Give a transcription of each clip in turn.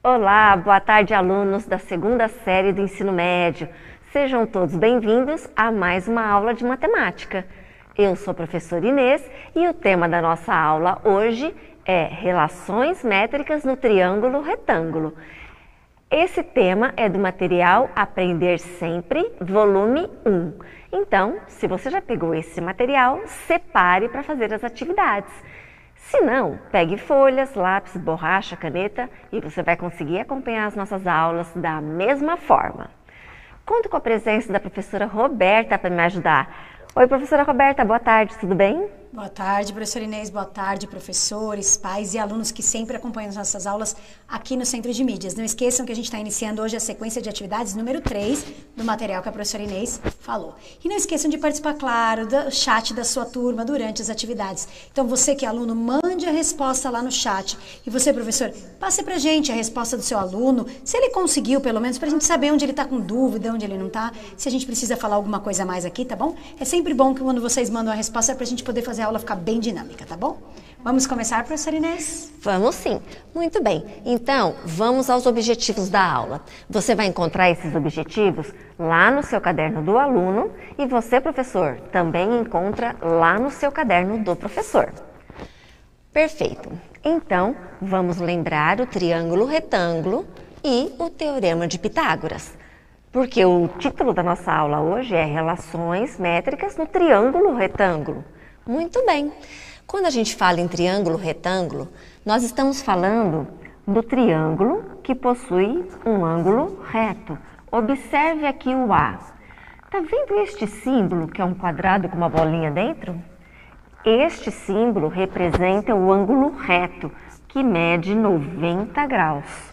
Olá, boa tarde, alunos da segunda série do ensino médio. Sejam todos bem-vindos a mais uma aula de matemática. Eu sou a professora Inês e o tema da nossa aula hoje é Relações Métricas no Triângulo Retângulo. Esse tema é do material Aprender Sempre, volume 1. Então, se você já pegou esse material, separe para fazer as atividades. Se não, pegue folhas, lápis, borracha, caneta e você vai conseguir acompanhar as nossas aulas da mesma forma. Conto com a presença da professora Roberta para me ajudar. Oi, professora Roberta, boa tarde, tudo bem? Boa tarde, professora Inês, boa tarde, professores, pais e alunos que sempre acompanham as nossas aulas aqui no Centro de Mídias. Não esqueçam que a gente está iniciando hoje a sequência de atividades número 3 do material que a professora Inês falou. E não esqueçam de participar, claro, do chat da sua turma durante as atividades. Então, você que é aluno, mande a resposta lá no chat. E você, professor, passe pra gente a resposta do seu aluno, se ele conseguiu, pelo menos, pra gente saber onde ele tá com dúvida, onde ele não tá, se a gente precisa falar alguma coisa a mais aqui, tá bom? É sempre bom que quando vocês mandam a resposta pra gente poder fazer a aula ficar bem dinâmica, tá bom? Vamos começar, professora Inês? Vamos sim. Muito bem. Então, vamos aos objetivos da aula. Você vai encontrar esses objetivos lá no seu caderno do aluno e você, professor, também encontra lá no seu caderno do professor. Perfeito. Então, vamos lembrar o triângulo retângulo e o teorema de Pitágoras. Porque o título da nossa aula hoje é Relações Métricas no Triângulo Retângulo. Muito bem. Quando a gente fala em triângulo retângulo, nós estamos falando do triângulo que possui um ângulo reto. Observe aqui o A. Está vendo este símbolo que é um quadrado com uma bolinha dentro? Este símbolo representa o ângulo reto, que mede 90 graus.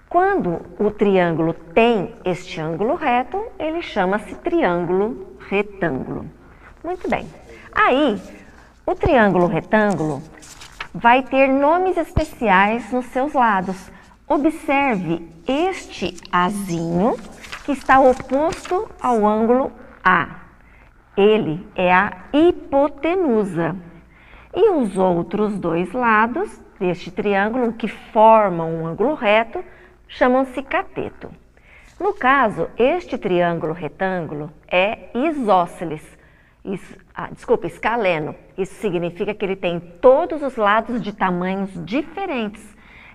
Quando o triângulo tem este ângulo reto, ele chama-se triângulo retângulo. Muito bem. Aí, o triângulo retângulo vai ter nomes especiais nos seus lados. Observe este azinho que está oposto ao ângulo A. Ele é a hipotenusa. E os outros dois lados deste triângulo que formam um ângulo reto chamam-se cateto. No caso, este triângulo retângulo é isósceles. Escaleno. Isso significa que ele tem todos os lados de tamanhos diferentes.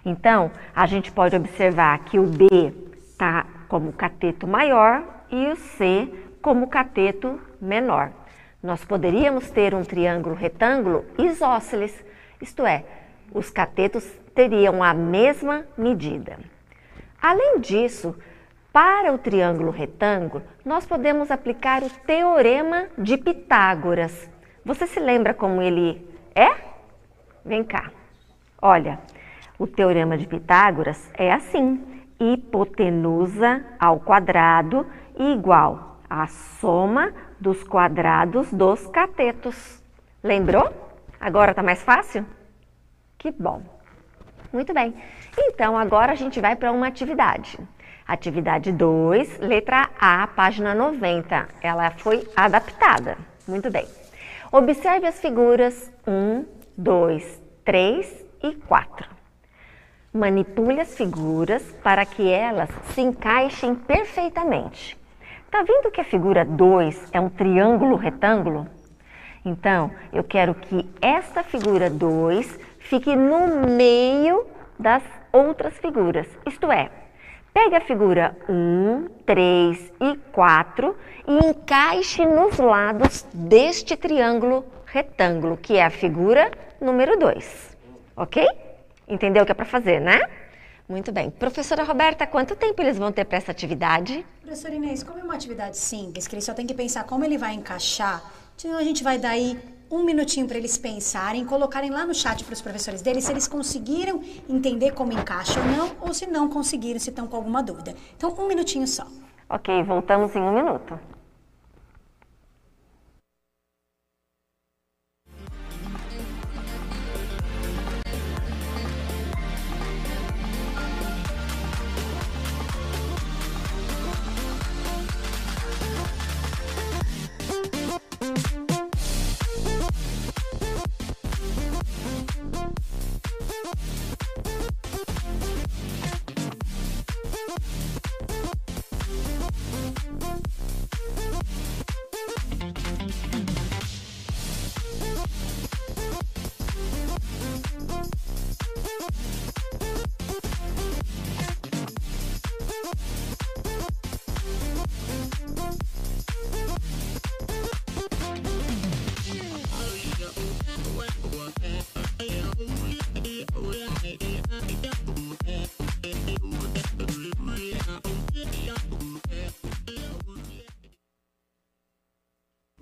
Então, a gente pode observar que o B está como cateto maior e o C como cateto menor. Nós poderíamos ter um triângulo retângulo isósceles, isto é, os catetos teriam a mesma medida. Além disso, para o triângulo retângulo, nós podemos aplicar o teorema de Pitágoras. Você se lembra como ele é? Vem cá. Olha, o teorema de Pitágoras é assim. Hipotenusa ao quadrado igual à soma dos quadrados dos catetos. Lembrou? Agora está mais fácil? Que bom. Muito bem. Então, agora a gente vai para uma atividade. Atividade 2, letra A, página 90. Ela foi adaptada. Muito bem. Observe as figuras 1, 2, 3 e 4. Manipule as figuras para que elas se encaixem perfeitamente. Está vendo que a figura 2 é um triângulo retângulo? Então, eu quero que esta figura 2 fique no meio das outras figuras. Isto é, pegue a figura 1, 3 e 4 e encaixe nos lados deste triângulo retângulo, que é a figura número 2. Ok? Entendeu o que é para fazer, né? Muito bem. Professora Roberta, quanto tempo eles vão ter para essa atividade? Professora Inês, como é uma atividade simples, que ele só tem que pensar como ele vai encaixar, então a gente vai dar aí um minutinho para eles pensarem, colocarem lá no chat para os professores deles se eles conseguiram entender como encaixa ou não, ou se não conseguiram, se estão com alguma dúvida. Então, um minutinho só. Ok, voltamos em um minuto.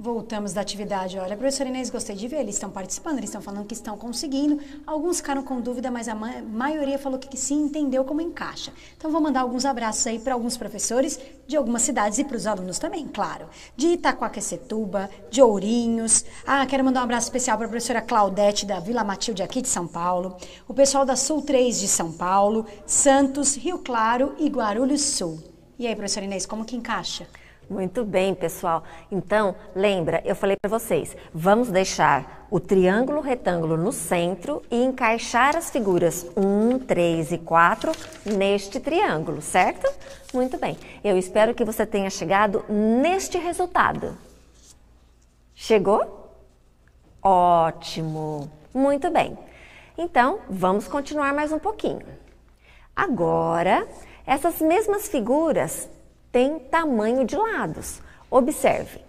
Voltamos da atividade. Olha, professora Inês, gostei de ver, eles estão participando, eles estão falando que estão conseguindo. Alguns ficaram com dúvida, mas a maioria falou que sim, entendeu como encaixa. Então, vou mandar alguns abraços aí para alguns professores de algumas cidades e para os alunos também, claro. De Itaquaquecetuba, de Ourinhos. Quero mandar um abraço especial para a professora Claudete, da Vila Matilde, aqui de São Paulo. O pessoal da Sul 3 de São Paulo, Santos, Rio Claro e Guarulhos Sul. E aí, professora Inês, como que encaixa? Muito bem, pessoal. Então, lembra, eu falei para vocês, vamos deixar o triângulo retângulo no centro e encaixar as figuras 1, 3 e 4 neste triângulo, certo? Muito bem. Eu espero que você tenha chegado neste resultado. Chegou? Ótimo. Muito bem. Então, vamos continuar mais um pouquinho. Agora, essas mesmas figuras tem tamanho de lados. Observe,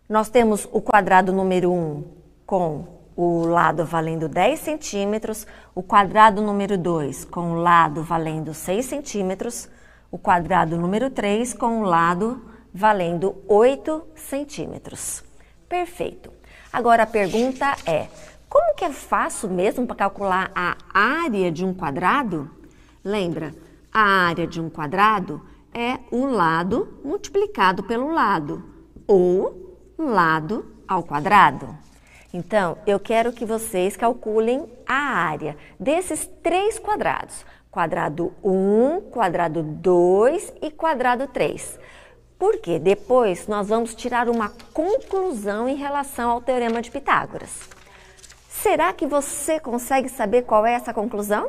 nós temos o quadrado número 1 com o lado valendo 10 centímetros, o quadrado número 2 com o lado valendo 6 centímetros, o quadrado número 3 com o lado valendo 8 centímetros. Perfeito. Agora a pergunta é, como que eu faço mesmo para calcular a área de um quadrado? Lembra, a área de um quadrado é o lado multiplicado pelo lado, ou lado ao quadrado. Então, eu quero que vocês calculem a área desses 3 quadrados. Quadrado 1, quadrado 2 e quadrado 3. Porque depois nós vamos tirar uma conclusão em relação ao Teorema de Pitágoras. Será que você consegue saber qual é essa conclusão?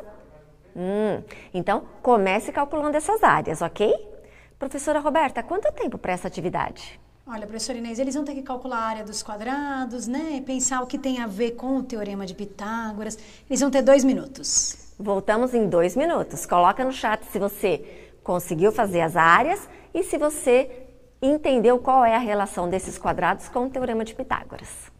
Então, comece calculando essas áreas, ok? Professora Roberta, quanto tempo para essa atividade? Olha, professora Inês, eles vão ter que calcular a área dos quadrados, né? Pensar o que tem a ver com o Teorema de Pitágoras. Eles vão ter 2 minutos. Voltamos em 2 minutos. Coloca no chat se você conseguiu fazer as áreas e se você entendeu qual é a relação desses quadrados com o Teorema de Pitágoras.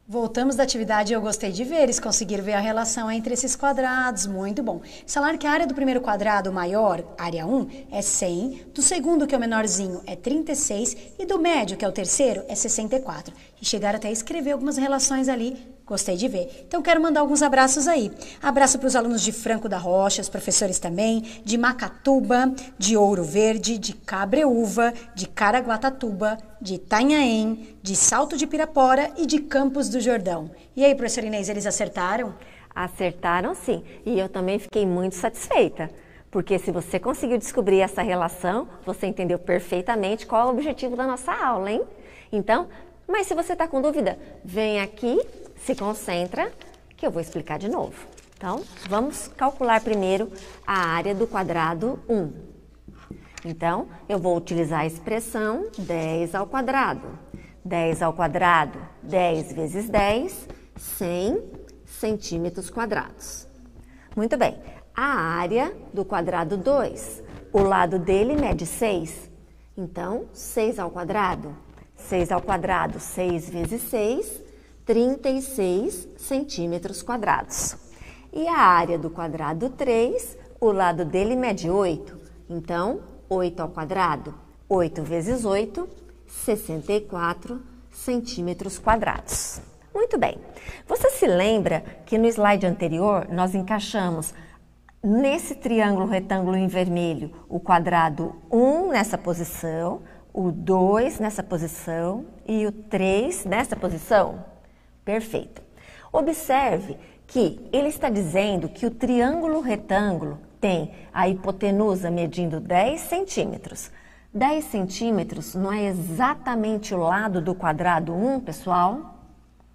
Voltamos da atividade e eu gostei de ver, eles conseguiram ver a relação entre esses quadrados, muito bom. Falaram que a área do primeiro quadrado maior, área 1, é 100, do segundo, que é o menorzinho, é 36 e do médio, que é o terceiro, é 64. E chegaram até a escrever algumas relações ali, gostei de ver. Então, quero mandar alguns abraços aí. Abraço para os alunos de Franco da Rocha, os professores também, de Macatuba, de Ouro Verde, de Cabreúva, de Caraguatatuba, de Itanhaém, de Salto de Pirapora e de Campos do Jordão. E aí, professora Inês, eles acertaram? Acertaram sim, e eu também fiquei muito satisfeita, porque se você conseguiu descobrir essa relação, você entendeu perfeitamente qual é o objetivo da nossa aula, hein? Então, Mas se você está com dúvida, vem aqui, se concentra, que eu vou explicar de novo. Então, vamos calcular primeiro a área do quadrado 1. Então, eu vou utilizar a expressão 10 ao quadrado. 10 ao quadrado, 10 vezes 10, 100 centímetros quadrados. Muito bem. A área do quadrado 2, o lado dele mede 6. Então, 6 ao quadrado. 6 ao quadrado, 6 vezes 6, 36 centímetros quadrados. E a área do quadrado 3, o lado dele mede 8. Então, 8 ao quadrado, 8 vezes 8, 64 centímetros quadrados. Muito bem. Você se lembra que no slide anterior nós encaixamos nesse triângulo retângulo em vermelho o quadrado 1 nessa posição, o 2 nessa posição e o 3 nessa posição? Perfeito. Observe que ele está dizendo que o triângulo retângulo tem a hipotenusa medindo 10 centímetros. 10 centímetros não é exatamente o lado do quadrado 1, pessoal?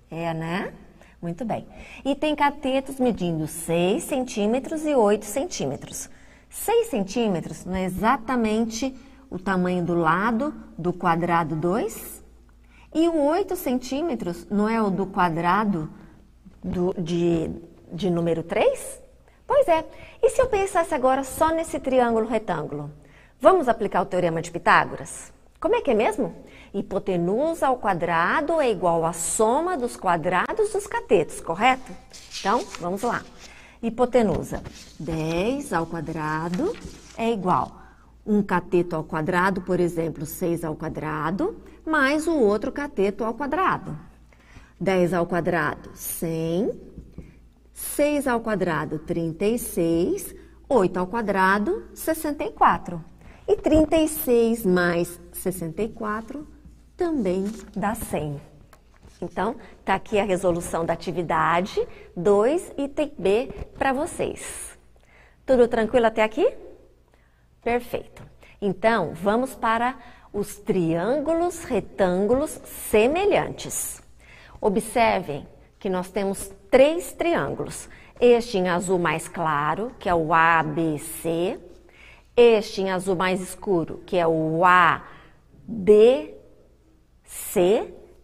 É, né? Muito bem. E tem catetos medindo 6 centímetros e 8 centímetros. 6 centímetros não é exatamente o tamanho do lado do quadrado 2? E o 8 centímetros não é o do quadrado de número 3? Pois é. E se eu pensasse agora só nesse triângulo retângulo? Vamos aplicar o teorema de Pitágoras? Como é que é mesmo? Hipotenusa ao quadrado é igual à soma dos quadrados dos catetos, correto? Então, vamos lá. Hipotenusa, 10 ao quadrado é igual um cateto ao quadrado, por exemplo, 6 ao quadrado, mais o outro cateto ao quadrado. 10 ao quadrado, 100. 6 ao quadrado, 36. 8 ao quadrado, 64. E 36 mais 64 também dá 100. Então, está aqui a resolução da atividade 2, item B, para vocês. Tudo tranquilo até aqui? Perfeito. Então, vamos para os triângulos retângulos semelhantes. Observem que nós temos 3 triângulos. Este em azul mais claro, que é o ABC. Este em azul mais escuro, que é o ADC.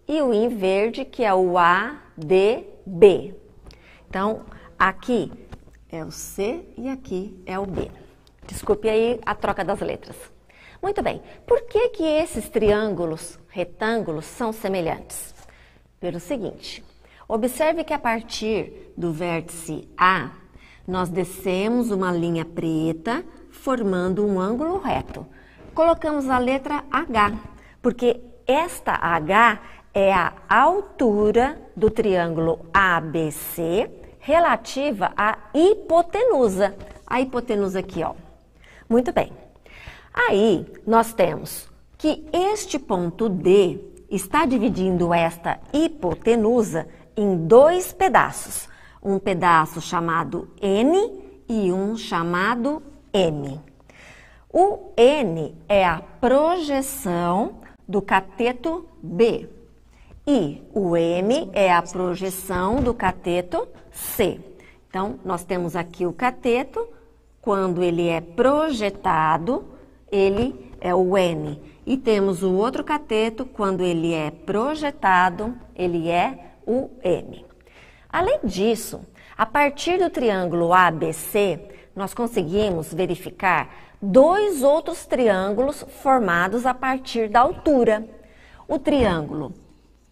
E o em verde, que é o ADB. Então, aqui é o C e aqui é o B. Desculpe aí a troca das letras. Muito bem. Por que que esses triângulos retângulos são semelhantes? Pelo seguinte, observe que a partir do vértice A, nós descemos uma linha preta formando um ângulo reto. Colocamos a letra H, porque esta H é a altura do triângulo ABC relativa à hipotenusa. A hipotenusa aqui, ó. Muito bem. Aí, nós temos que este ponto D está dividindo esta hipotenusa em 2 pedaços. Um pedaço chamado N e um chamado M. O N é a projeção do cateto B. E o M é a projeção do cateto C. Então, nós temos aqui o cateto. Quando ele é projetado, ele é o N. E temos o outro cateto, quando ele é projetado, ele é o M. Além disso, a partir do triângulo ABC, nós conseguimos verificar 2 outros triângulos formados a partir da altura. O triângulo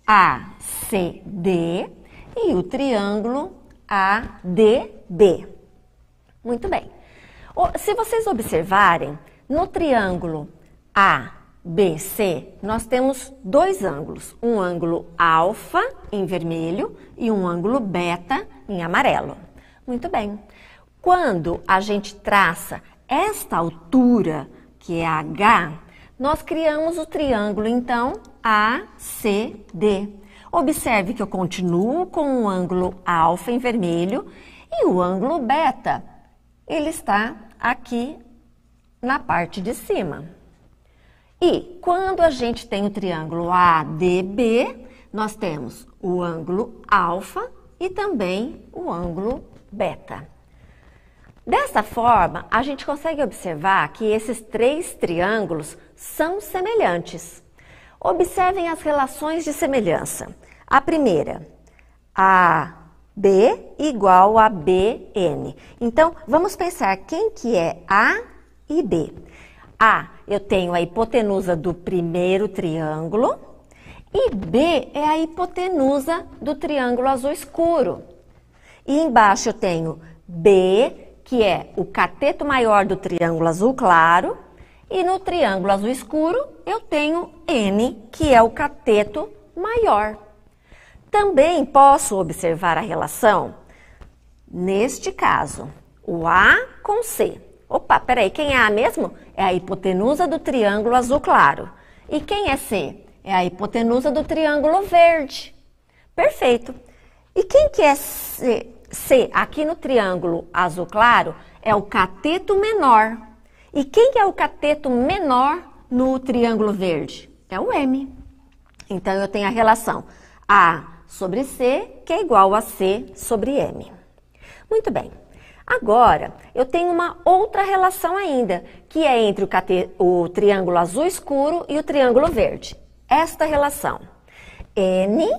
ACD e o triângulo ADB. Muito bem. Se vocês observarem, no triângulo ABC, nós temos 2 ângulos. Um ângulo alfa, em vermelho, e um ângulo beta, em amarelo. Muito bem. Quando a gente traça esta altura, que é H, nós criamos o triângulo, então, ACD. Observe que eu continuo com o ângulo alfa em vermelho e o ângulo beta, ele está aqui na parte de cima. E quando a gente tem o triângulo ADB, nós temos o ângulo alfa e também o ângulo beta. Dessa forma, a gente consegue observar que esses três triângulos são semelhantes. Observem as relações de semelhança. A primeira, AB igual a BN. Então, vamos pensar quem que é A e B. A, eu tenho a hipotenusa do primeiro triângulo e B é a hipotenusa do triângulo azul escuro. E embaixo eu tenho B, que é o cateto maior do triângulo azul claro, e no triângulo azul escuro eu tenho N, que é o cateto maior. Também posso observar a relação, neste caso, o A com C. Opa, peraí, quem é A mesmo? É a hipotenusa do triângulo azul claro. E quem é C? É a hipotenusa do triângulo verde. Perfeito. E quem que é C? C, aqui no triângulo azul claro, é o cateto menor. E quem que é o cateto menor no triângulo verde? É o M. Então, eu tenho a relação A sobre C, que é igual a C sobre M. Muito bem. Agora, eu tenho uma outra relação ainda, que é entre o triângulo azul escuro e o triângulo verde. Esta relação, N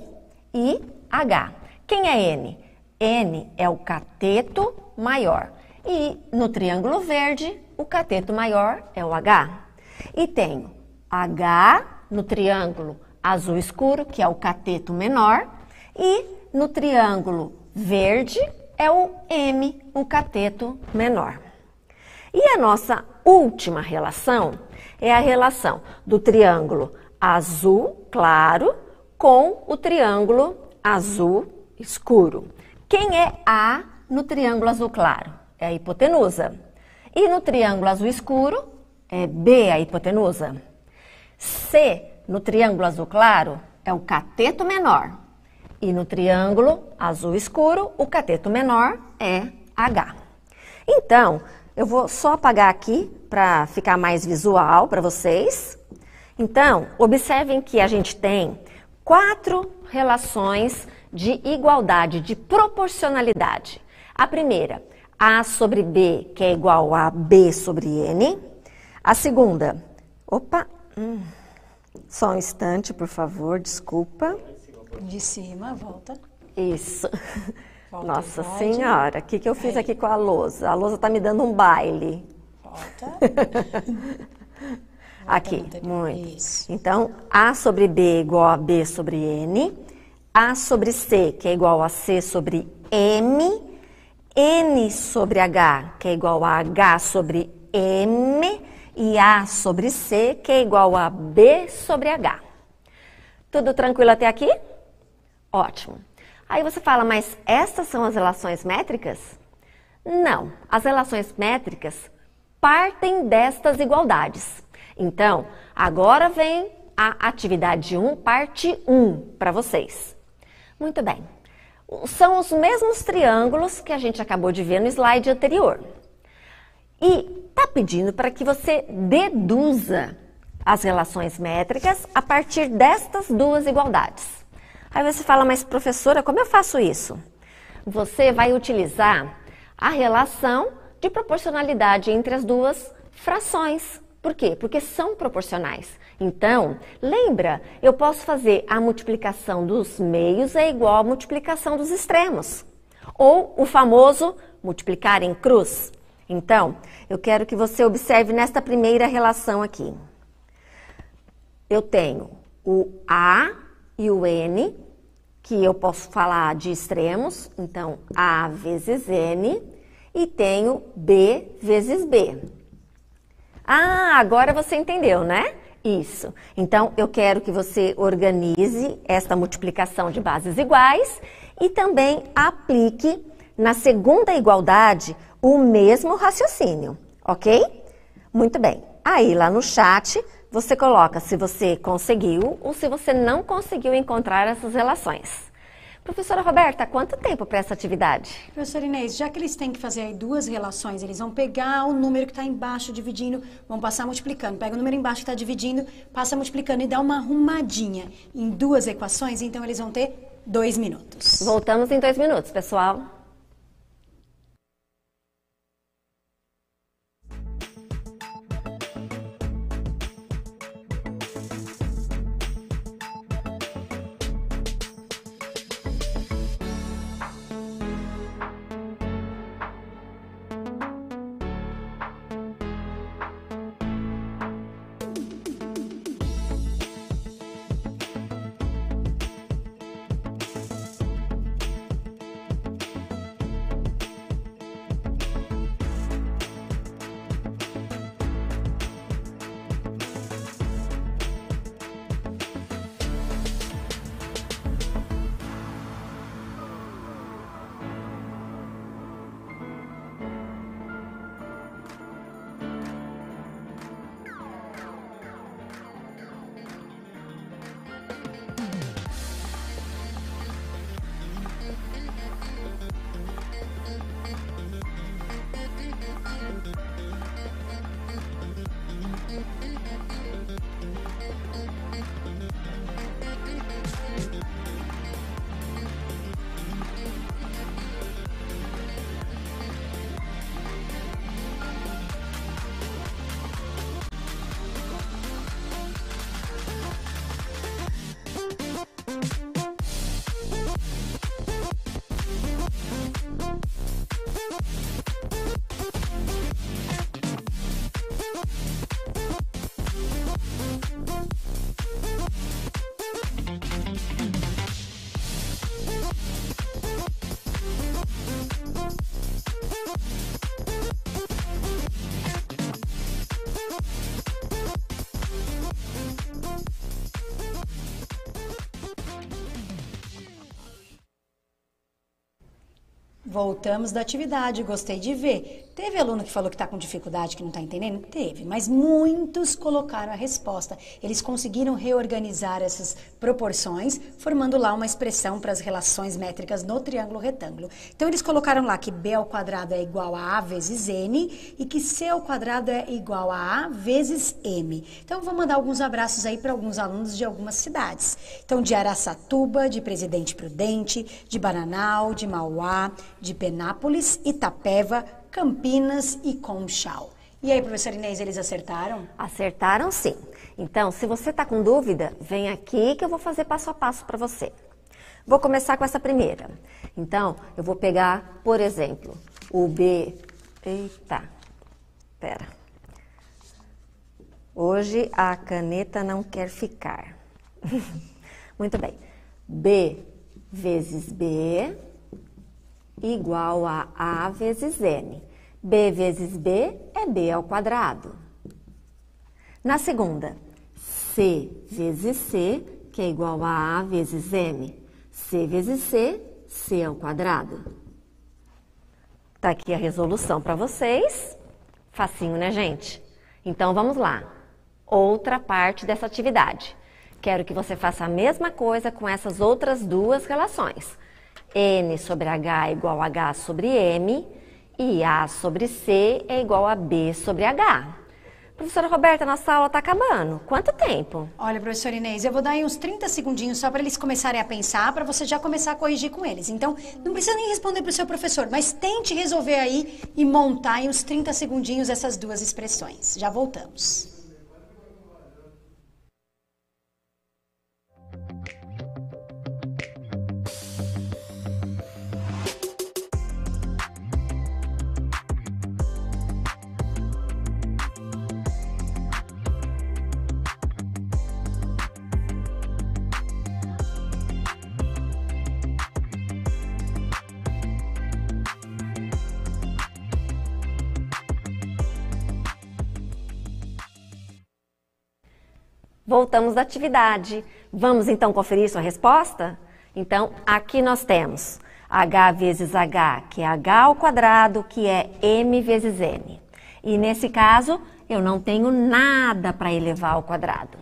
e H. Quem é N? N é o cateto maior. E no triângulo verde, o cateto maior é o H. E tenho H no triângulo azul escuro, que é o cateto menor. E no triângulo verde é o M, o cateto menor. E a nossa última relação é a relação do triângulo azul claro com o triângulo azul escuro. Quem é A no triângulo azul claro? É a hipotenusa. E no triângulo azul escuro, é B a hipotenusa. C no triângulo azul claro é o cateto menor. E no triângulo azul escuro, o cateto menor é H. Então, eu vou só apagar aqui para ficar mais visual para vocês. Então, observem que a gente tem 4 relações de igualdade, de proporcionalidade. A primeira, A sobre B, que é igual a B sobre N. A segunda, só um instante, por favor, desculpa. De cima, volta. Isso. Volta. Nossa Senhora, o que eu fiz aqui com a lousa? A lousa tá me dando um baile. Volta. Aqui, muito. Isso. Então, A sobre B é igual a B sobre N. A sobre C, que é igual a C sobre M. N sobre H, que é igual a H sobre M. E A sobre C, que é igual a B sobre H. Tudo tranquilo até aqui? Ótimo. Aí você fala, mas estas são as relações métricas? Não, as relações métricas partem destas igualdades. Então, agora vem a atividade 1, parte 1, para vocês. Muito bem. São os mesmos triângulos que a gente acabou de ver no slide anterior. E está pedindo para que você deduza as relações métricas a partir destas duas igualdades. Aí você fala, mas professora, como eu faço isso? Você vai utilizar a relação de proporcionalidade entre as duas frações. Por quê? Porque são proporcionais. Então, lembra, eu posso fazer a multiplicação dos meios é igual à multiplicação dos extremos. Ou o famoso multiplicar em cruz. Então, eu quero que você observe nesta primeira relação aqui. Eu tenho o A e o N, que eu posso falar de extremos. Então, A vezes N. E tenho B vezes B. Ah, agora você entendeu, né? Isso. Então, eu quero que você organize esta multiplicação de bases iguais e também aplique na segunda igualdade o mesmo raciocínio, ok? Muito bem. Aí, lá no chat, você coloca se você conseguiu ou se você não conseguiu encontrar essas relações. Professora Roberta, quanto tempo para essa atividade? Professor Inês, já que eles têm que fazer aí duas relações, eles vão pegar o número que está embaixo dividindo, vão passar multiplicando. Pega o número embaixo que está dividindo, passa multiplicando e dá uma arrumadinha em duas equações, então eles vão ter 2 minutos. Voltamos em 2 minutos, pessoal. Voltamos da atividade, gostei de ver. Teve aluno que falou que está com dificuldade, que não está entendendo? Teve, mas muitos colocaram a resposta. Eles conseguiram reorganizar essas proporções, formando lá uma expressão para as relações métricas no triângulo retângulo. Então, eles colocaram lá que b ao quadrado é igual a vezes n e que c ao quadrado é igual a vezes m. Então, eu vou mandar alguns abraços aí para alguns alunos de algumas cidades. Então, de Araçatuba, de Presidente Prudente, de Bananal, de Mauá, de Penápolis, Itapeva, Campinas e Conchal. E aí, professora Inês, eles acertaram? Acertaram sim. Então, se você está com dúvida, vem aqui que eu vou fazer passo a passo para você. Vou começar com essa primeira. Então, eu vou pegar, por exemplo, o B... Eita, pera. Hoje a caneta não quer ficar. Muito bem. B vezes B igual a A vezes N. B vezes B é B ao quadrado. Na segunda, C vezes C, que é igual a A vezes M. C vezes C, C ao quadrado. Tá aqui a resolução para vocês. Facinho, né, gente? Então, vamos lá. Outra parte dessa atividade. Quero que você faça a mesma coisa com essas outras duas relações. N sobre H é igual a H sobre M e A sobre C é igual a B sobre H. Professora Roberta, nossa aula está acabando. Quanto tempo? Olha, professora Inês, eu vou dar aí uns 30 segundinhos só para eles começarem a pensar, para você já começar a corrigir com eles. Então, não precisa nem responder para o seu professor, mas tente resolver aí e montar em uns 30 segundinhos essas duas expressões. Já voltamos. Voltamos da atividade. Vamos então conferir sua resposta? Então, aqui nós temos H vezes H, que é H ao quadrado, que é M vezes N. E nesse caso, eu não tenho nada para elevar ao quadrado.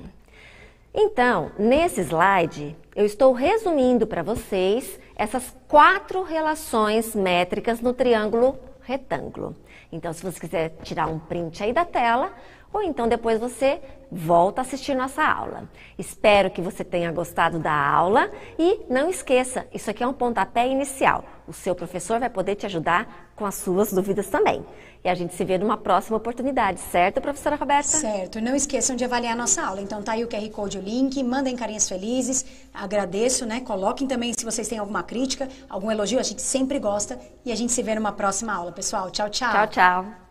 Então, nesse slide, eu estou resumindo para vocês essas 4 relações métricas no triângulo retângulo. Então, se você quiser tirar um print aí da tela, ou então depois você volta a assistir nossa aula. Espero que você tenha gostado da aula e não esqueça, isso aqui é um pontapé inicial. O seu professor vai poder te ajudar com as suas dúvidas também. E a gente se vê numa próxima oportunidade, certo, professora Roberta? Certo. Não esqueçam de avaliar a nossa aula. Então tá aí o QR Code, o link, mandem carinhas felizes, agradeço, né? Coloquem também se vocês têm alguma crítica, algum elogio, a gente sempre gosta. E a gente se vê numa próxima aula, pessoal. Tchau, tchau. Tchau, tchau.